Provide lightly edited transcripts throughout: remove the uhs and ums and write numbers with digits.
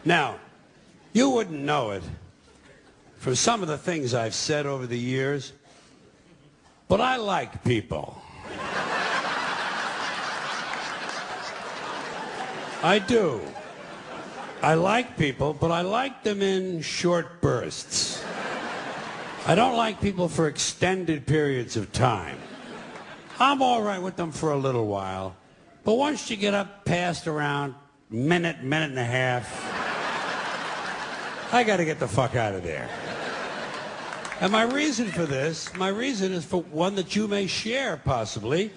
Now, you wouldn't know it from some of the things I've said over the years, but I like people. I do. I like people, but I like them in short bursts. I don't like people for extended periods of time. I'm all right with them for a little while, but once you get up past around minute and a half, I got to get the fuck out of there. And my reason for this, my reason is for one that you may share, possibly.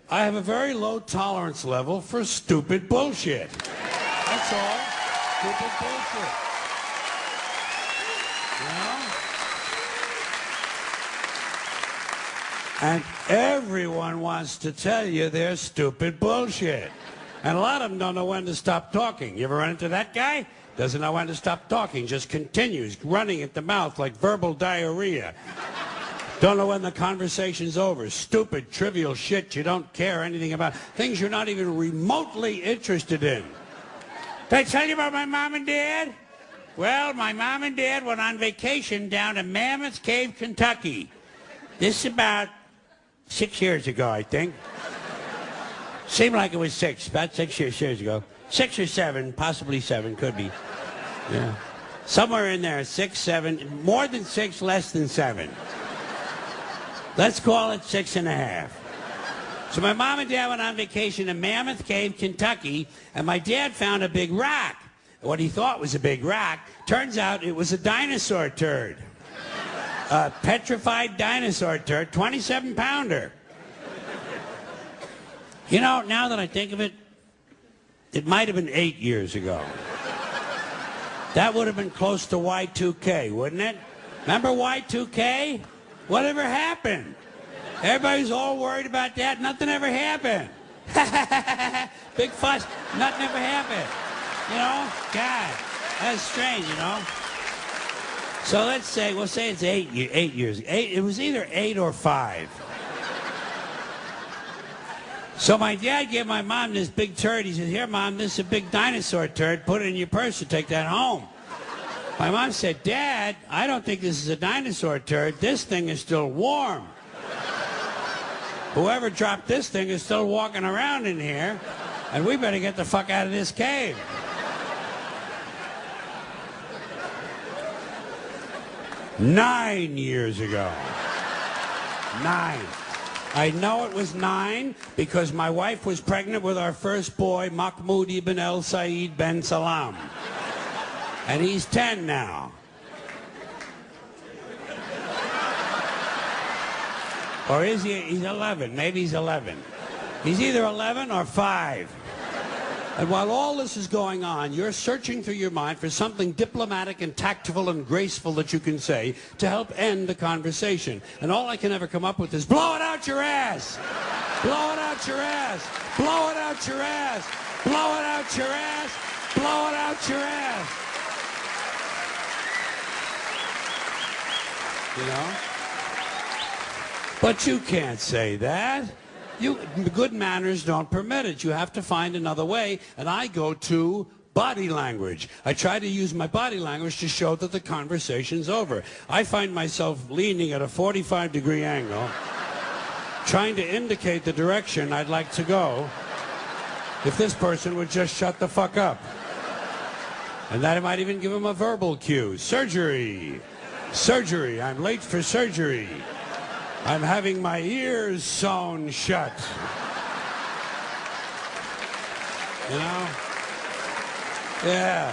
I have a very low tolerance level for stupid bullshit. That's all. Stupid bullshit. You know? And everyone wants to tell you their stupid bullshit. And a lot of them don't know when to stop talking. You ever run into that guy? Doesn't know when to stop talking, just continues running at the mouth like verbal diarrhea. Don't know when the conversation's over. Stupid, trivial shit you don't care anything about. Things you're not even remotely interested in. Did I tell you about my mom and dad? Well, my mom and dad went on vacation down to Mammoth Cave, Kentucky. This is about 6 years ago, I think. Seemed like it was about 6 years ago. 6 or 7, possibly 7, could be. Yeah. Somewhere in there, 6, 7, more than 6, less than 7. Let's call it 6.5. So my mom and dad went on vacation to Mammoth Cave, Kentucky, and my dad found a big rock. What he thought was a big rock, turns out it was a dinosaur turd. A petrified dinosaur turd, 27-pounder. You know, now that I think of it, it might have been 8 years ago. That would have been close to Y2K, wouldn't it? Remember Y2K? Whatever happened? Everybody's all worried about that. Nothing ever happened. Big fuss. Nothing ever happened. You know? God, that's strange, you know? So let's say, we'll say it's 8 years. It was either 8 or 5. So my dad gave my mom this big turd. He said, here, Mom, this is a big dinosaur turd. Put it in your purse and take that home. My mom said, Dad, I don't think this is a dinosaur turd. This thing is still warm. Whoever dropped this thing is still walking around in here, and we better get the fuck out of this cave. Nine years ago. 9. I know it was 9 because my wife was pregnant with our first boy, Mahmoud ibn El Said ben Salam. And he's 10 now. Or is he? He's 11. Maybe he's 11. He's either 11 or 5. And while all this is going on, you're searching through your mind for something diplomatic and tactful and graceful that you can say to help end the conversation. And all I can ever come up with is, blow it out your ass! Blow it out your ass! Blow it out your ass! Blow it out your ass! Blow it out your ass! You know? But you can't say that. Good manners don't permit it. You have to find another way, and I go to body language. I try to use my body language to show that the conversation's over. I find myself leaning at a 45-degree angle, trying to indicate the direction I'd like to go if this person would just shut the fuck up. And that I might even give him a verbal cue. Surgery. Surgery. I'm late for surgery. I'm having my ears sewn shut. You know? Yeah.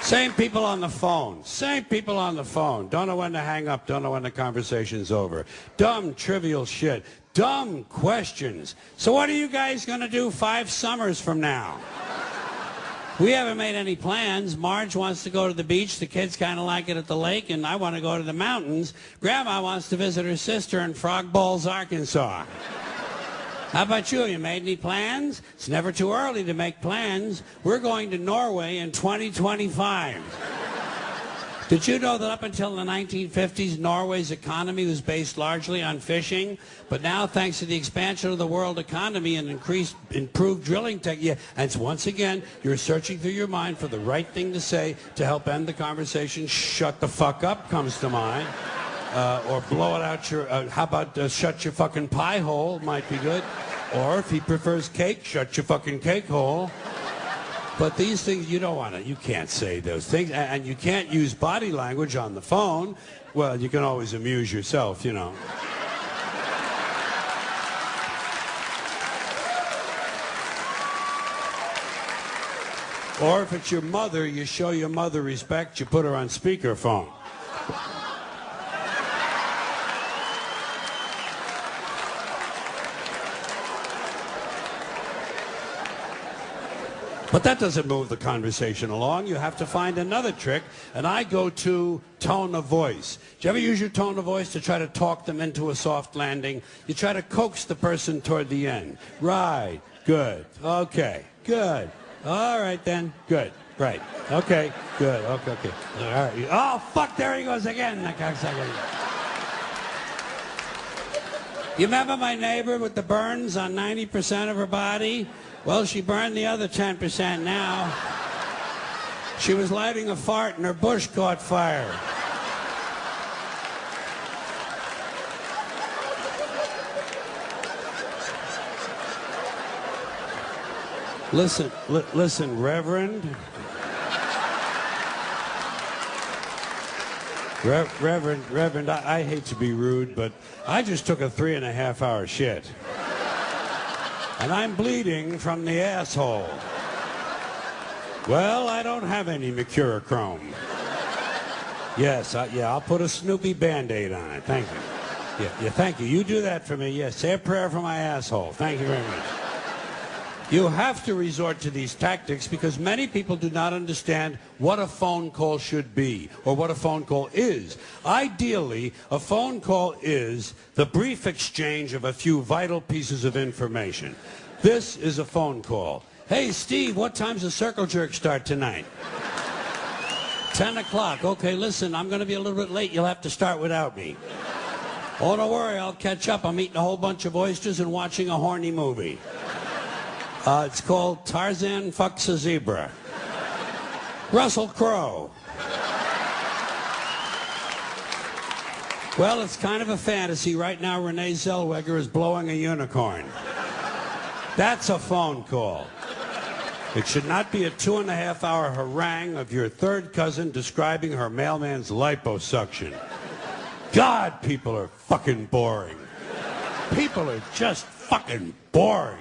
Same people on the phone. Same people on the phone. Don't know when to hang up. Don't know when the conversation's over. Dumb, trivial shit. Dumb questions. So what are you guys going to do 5 summers from now? We haven't made any plans. Marge wants to go to the beach. The kids kind of like it at the lake, and I want to go to the mountains. Grandma wants to visit her sister in Frog Balls, Arkansas. How about you? You made any plans? It's never too early to make plans. We're going to Norway in 2025. Did you know that up until the 1950s, Norway's economy was based largely on fishing? But now, thanks to the expansion of the world economy and improved drilling technique, and once again, you're searching through your mind for the right thing to say to help end the conversation. Shut the fuck up comes to mind. Or blow it out your, how about shut your fucking pie hole, might be good. Or if he prefers cake, shut your fucking cake hole. But these things, you don't want to, you can't say those things. And you can't use body language on the phone. Well, you can always amuse yourself, you know. Or if it's your mother, you show your mother respect, you put her on speakerphone. But that doesn't move the conversation along. You have to find another trick, and I go to tone of voice. Do you ever use your tone of voice to try to talk them into a soft landing? You try to coax the person toward the end. Right. Good. Okay. Good. All right, then. Good. Right. Okay. Good. Okay. Okay. All right. Oh, fuck, there he goes again. You remember my neighbor with the burns on 90% of her body? Well, she burned the other 10% now. She was lighting a fart and her bush caught fire. Listen, Reverend. Reverend, I hate to be rude, but I just took a 3.5-hour shit. And I'm bleeding from the asshole. Well, I don't have any mercurochrome. Yes, I'll put a Snoopy Band-Aid on it. Thank you. Yeah, thank you. You do that for me. Yes, say a prayer for my asshole. Thank you very much. You have to resort to these tactics because many people do not understand what a phone call should be or what a phone call is. Ideally, a phone call is the brief exchange of a few vital pieces of information. This is a phone call. Hey, Steve, what time's the circle jerk start tonight? 10 o'clock. Okay, listen, I'm going to be a little bit late. You'll have to start without me. Oh, don't worry, I'll catch up. I'm eating a whole bunch of oysters and watching a horny movie. It's called Tarzan Fucks a Zebra. Russell Crowe. Well, it's kind of a fantasy. Right now, Renee Zellweger is blowing a unicorn. That's a phone call. It should not be a 2.5-hour harangue of your third cousin describing her mailman's liposuction. God, people are fucking boring. People are just fucking boring.